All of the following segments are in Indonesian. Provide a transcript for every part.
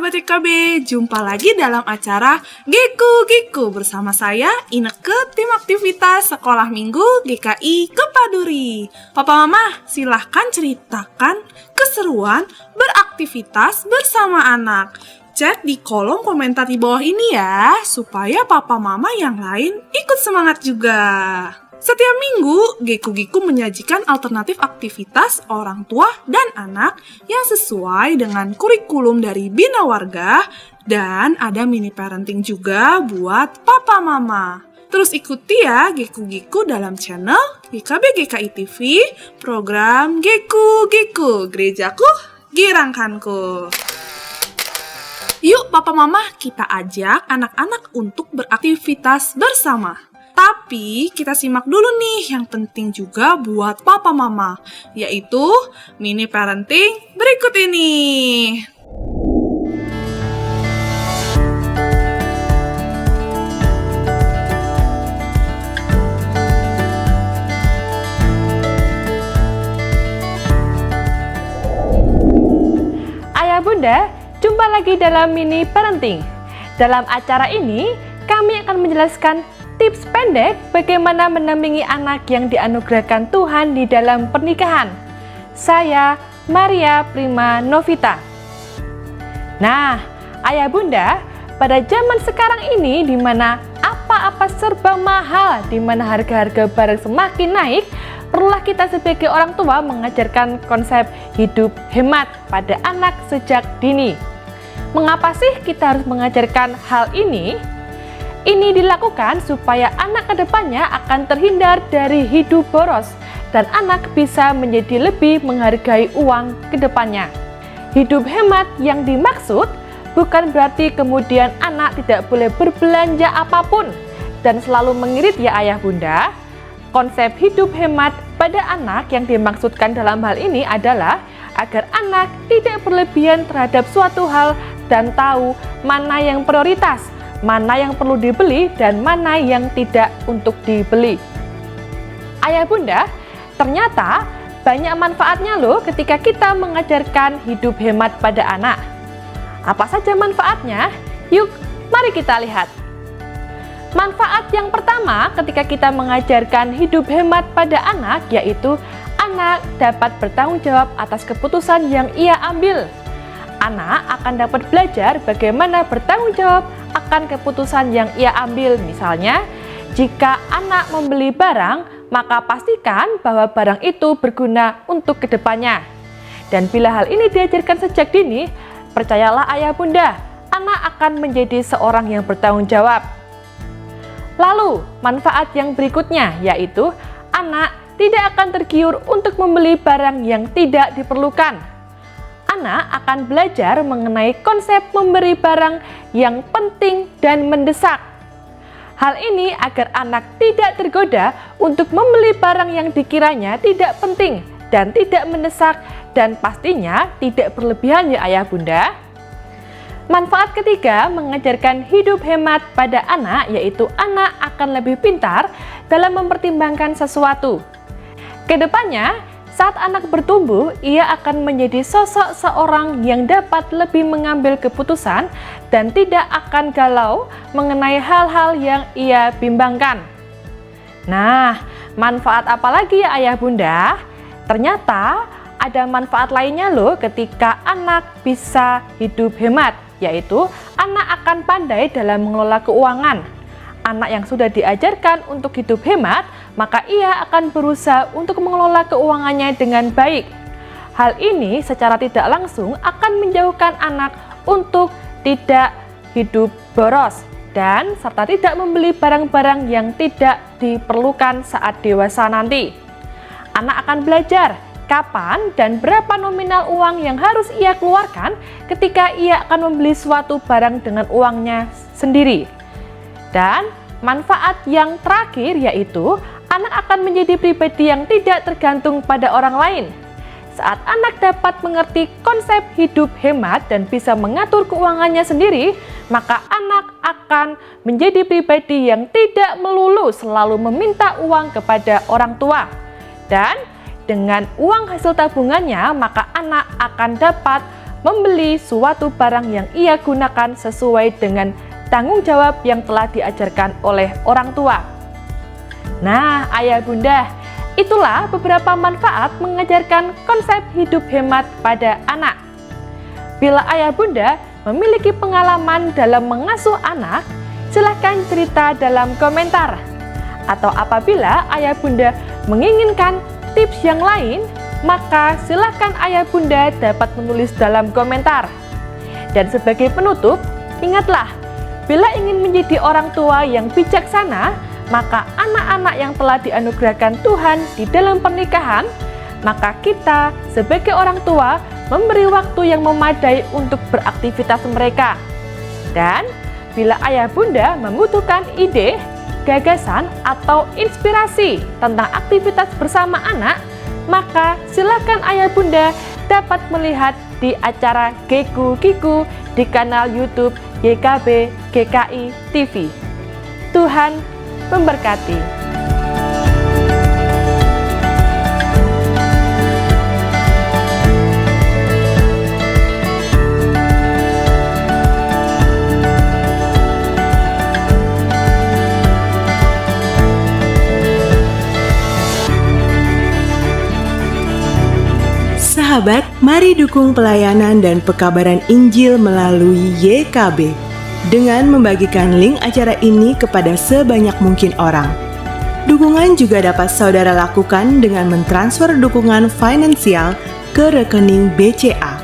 sahabat YKB, jumpa lagi dalam acara Geku bersama saya Ineke, tim aktivitas Sekolah Minggu GKI Kepaduri. Papa Mama, silahkan ceritakan keseruan beraktivitas bersama anak. Chat di kolom komentar di bawah ini ya, supaya Papa Mama yang lain ikut semangat juga. Setiap minggu, Geku menyajikan alternatif aktivitas orang tua dan anak yang sesuai dengan kurikulum dari Bina Warga, dan ada mini parenting juga buat Papa Mama. Terus ikuti ya Geku dalam channel YKB GKI TV, program Geku, Gerejaku, Girangkanku. Yuk Papa Mama, kita ajak anak-anak untuk beraktivitas bersama. Tapi kita simak dulu nih yang penting juga buat Papa Mama, yaitu mini parenting berikut ini. Ayah Bunda, jumpa lagi dalam mini parenting. Dalam acara ini, kami akan menjelaskan tips pendek bagaimana mendampingi anak yang dianugerahkan Tuhan di dalam pernikahan. Saya Maria Prima Novita. Nah, Ayah Bunda, pada zaman sekarang ini di mana apa-apa serba mahal, di mana harga-harga barang semakin naik, perlulah kita sebagai orang tua mengajarkan konsep hidup hemat pada anak sejak dini. Mengapa sih kita harus mengajarkan hal ini? Ini dilakukan supaya anak kedepannya akan terhindar dari hidup boros dan anak bisa menjadi lebih menghargai uang kedepannya. Hidup hemat yang dimaksud bukan berarti kemudian anak tidak boleh berbelanja apapun dan selalu mengirit ya Ayah Bunda. Konsep hidup hemat pada anak yang dimaksudkan dalam hal ini adalah agar anak tidak berlebihan terhadap suatu hal dan tahu mana yang prioritas, mana yang perlu dibeli dan mana yang tidak untuk dibeli. Ayah Bunda, ternyata banyak manfaatnya loh ketika kita mengajarkan hidup hemat pada anak. Apa saja manfaatnya? Yuk, mari kita lihat. Manfaat yang pertama ketika kita mengajarkan hidup hemat pada anak yaitu anak dapat bertanggung jawab atas keputusan yang ia ambil. Anak akan dapat belajar bagaimana bertanggung jawab akan keputusan yang ia ambil. Misalnya, jika anak membeli barang, maka pastikan bahwa barang itu berguna untuk kedepannya. Dan bila hal ini diajarkan sejak dini, percayalah Ayah Bunda, anak akan menjadi seorang yang bertanggung jawab. Lalu, manfaat yang berikutnya yaitu anak tidak akan tergiur untuk membeli barang yang tidak diperlukan. Anak akan belajar mengenai konsep memberi barang yang penting dan mendesak. Hal ini agar anak tidak tergoda untuk membeli barang yang dikiranya tidak penting dan tidak mendesak dan pastinya tidak berlebihan ya Ayah Bunda. Manfaat ketiga mengajarkan hidup hemat pada anak yaitu anak akan lebih pintar dalam mempertimbangkan sesuatu. Kedepannya, saat anak bertumbuh, ia akan menjadi sosok seorang yang dapat lebih mengambil keputusan dan tidak akan galau mengenai hal-hal yang ia bimbangkan. Nah, manfaat apa lagi ya Ayah Bunda? Ternyata ada manfaat lainnya loh ketika anak bisa hidup hemat, yaitu anak akan pandai dalam mengelola keuangan. Anak yang sudah diajarkan untuk hidup hemat, maka ia akan berusaha untuk mengelola keuangannya dengan baik. Hal ini secara tidak langsung akan menjauhkan anak untuk tidak hidup boros dan serta tidak membeli barang-barang yang tidak diperlukan saat dewasa nanti. Anak akan belajar kapan dan berapa nominal uang yang harus ia keluarkan ketika ia akan membeli suatu barang dengan uangnya sendiri. Dan manfaat yang terakhir yaitu anak akan menjadi pribadi yang tidak tergantung pada orang lain. Saat anak dapat mengerti konsep hidup hemat dan bisa mengatur keuangannya sendiri, maka anak akan menjadi pribadi yang tidak melulu selalu meminta uang kepada orang tua. Dan dengan uang hasil tabungannya, maka anak akan dapat membeli suatu barang yang ia gunakan sesuai dengan tanggung jawab yang telah diajarkan oleh orang tua. Nah, ayah bunda, itulah beberapa manfaat mengajarkan konsep hidup hemat pada anak. Bila ayah bunda memiliki pengalaman dalam mengasuh anak, silahkan cerita dalam komentar. Atau apabila ayah bunda menginginkan tips yang lain, maka silahkan ayah bunda dapat menulis dalam komentar. Dan sebagai penutup, ingatlah, bila ingin menjadi orang tua yang bijaksana, maka anak-anak yang telah dianugerahkan Tuhan di dalam pernikahan, maka kita sebagai orang tua memberi waktu yang memadai untuk beraktivitas mereka. Dan bila ayah bunda membutuhkan ide, gagasan, atau inspirasi tentang aktivitas bersama anak, maka silakan ayah bunda dapat melihat di acara Geku Giku di kanal YouTube YKB GKI TV. Tuhan memberkati. Sahabat, mari dukung pelayanan dan pekabaran Injil melalui YKB dengan membagikan link acara ini kepada sebanyak mungkin orang. Dukungan juga dapat saudara lakukan dengan mentransfer dukungan finansial ke rekening BCA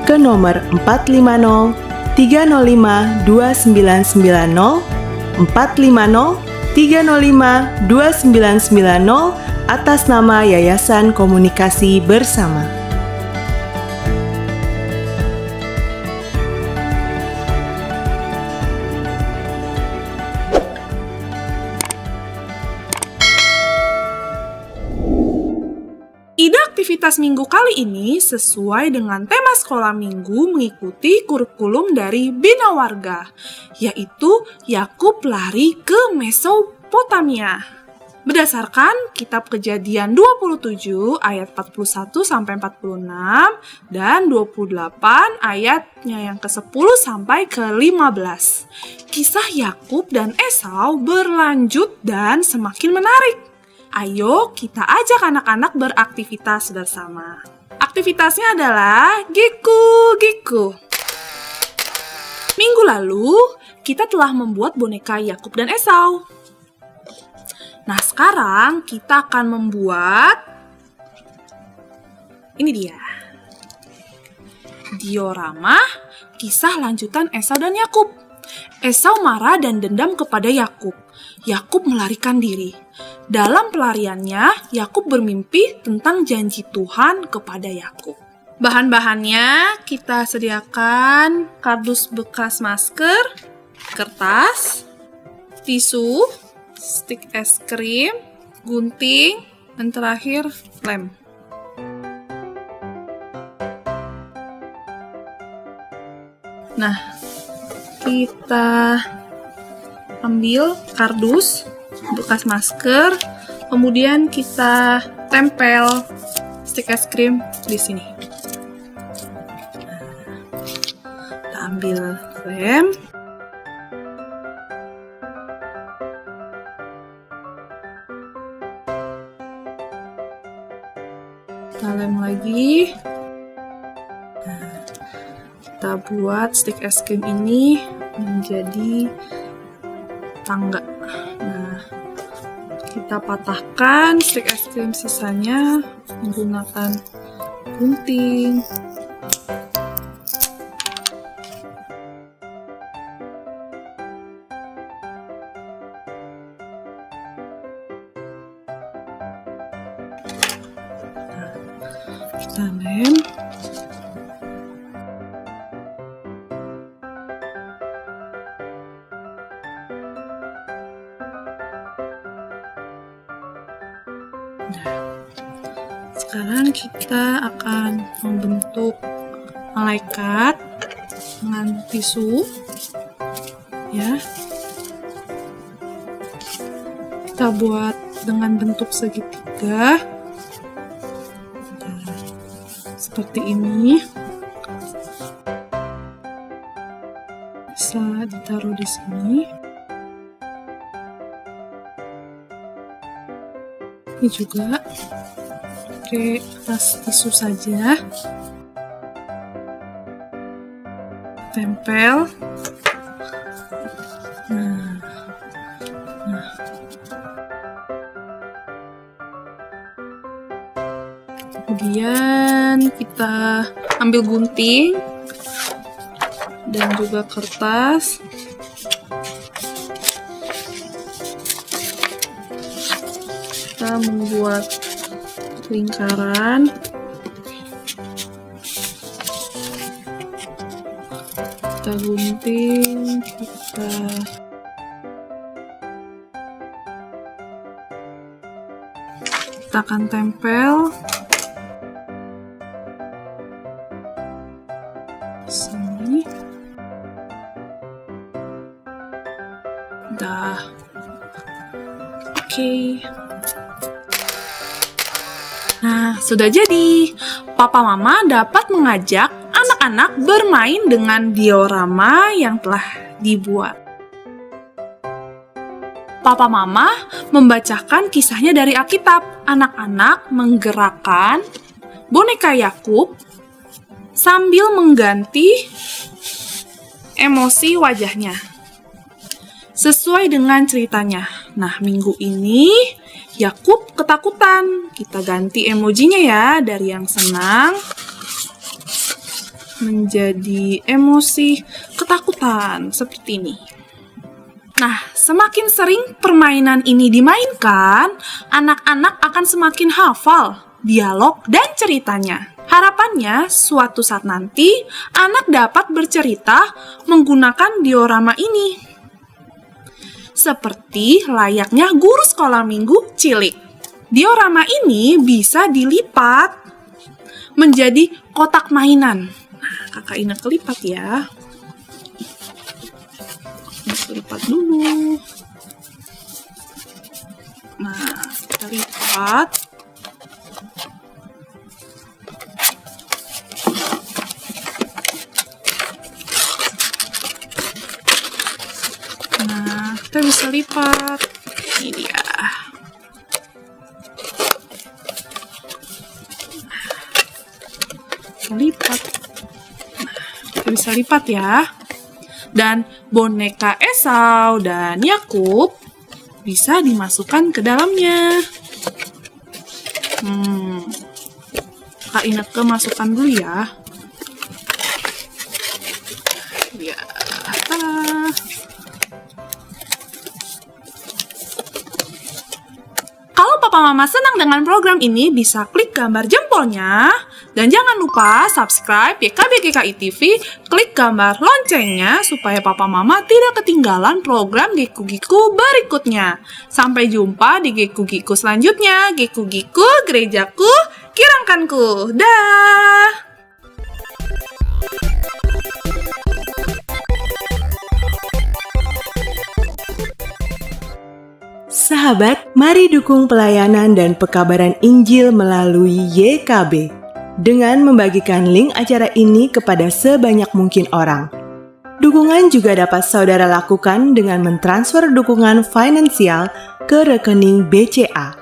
ke nomor 450 305 2990 450 305 2990 atas nama Yayasan Komunikasi Bersama. Ide aktivitas minggu kali ini sesuai dengan tema sekolah minggu mengikuti kurikulum dari Bina Warga, yaitu Yakub lari ke Mesopotamia. Berdasarkan kitab Kejadian 27 ayat 41 sampai 46 dan 28 ayatnya yang ke-10 sampai ke-15. Kisah Yakub dan Esau berlanjut dan semakin menarik. Ayo kita ajak anak-anak beraktivitas bersama. Aktivitasnya adalah Geku Giku. Minggu lalu, kita telah membuat boneka Yakub dan Esau. Nah, sekarang kita akan membuat ini dia. Diorama kisah lanjutan Esau dan Yakub. Esau marah dan dendam kepada Yakub. Yakub melarikan diri. Dalam pelariannya, Yakub bermimpi tentang janji Tuhan kepada Yakub. Bahan-bahannya kita sediakan kardus bekas masker, kertas, tisu, stik es krim, gunting, dan terakhir lem. Nah, kita ambil kardus bekas masker, kemudian kita tempel stik es krim di sini. Kita ambil lem. Kita lem lagi. Nah, kita buat stik es krim ini menjadi tangga. Nah, kita patahkan stik es krim sisanya menggunakan gunting. Nah, kita lem. Sekarang kita akan membentuk malaikat dengan tisu, ya. Kita buat dengan bentuk segitiga, nah, seperti ini. taruh di sini. Ini juga pakai kertas tisu saja. Tempel. Nah. Kemudian kita ambil gunting dan juga kertas. Kita membuat lingkaran. Kita gunting, kita akan tempel sini. Dah. Oke. Nah, sudah jadi. Papa Mama dapat mengajak anak-anak bermain dengan diorama yang telah dibuat. Papa Mama membacakan kisahnya dari Alkitab. Anak-anak menggerakkan boneka Yakub sambil mengganti emosi wajahnya sesuai dengan ceritanya. Nah, minggu ini Yakub ketakutan. Kita ganti emojinya ya, dari yang senang menjadi emosi ketakutan seperti ini. Nah, semakin sering permainan ini dimainkan, anak-anak akan semakin hafal dialog dan ceritanya. Harapannya, suatu saat nanti anak dapat bercerita menggunakan diorama ini. Seperti layaknya guru sekolah minggu cilik. Diorama ini bisa dilipat menjadi kotak mainan. Nah, kakak Ineke lipat ya. Lipat dulu. Nah, kita lipat. Nah, kita bisa lipat. Ini dia. Kita lipat. Nah, kita bisa lipat ya. Dan boneka Esau dan Yakub bisa dimasukkan ke dalamnya. Kak Ineke masukkan dulu ya. Ya. Kalau Papa Mama senang dengan program ini, bisa klik gambar jempolnya. Dan jangan lupa subscribe YKB GKI TV, klik gambar loncengnya supaya Papa Mama tidak ketinggalan program Giku-Giku berikutnya. Sampai jumpa di Giku-Giku selanjutnya. Giku-Giku, gerejaku, kirangkanku. Dah! Sahabat, mari dukung pelayanan dan pekabaran Injil melalui YKB dengan membagikan link acara ini kepada sebanyak mungkin orang. Dukungan juga dapat saudara lakukan dengan mentransfer dukungan finansial ke rekening BCA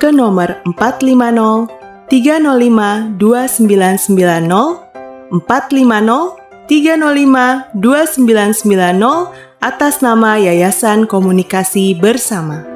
ke nomor 450 305 2990 450 305 2990 atas nama Yayasan Komunikasi Bersama.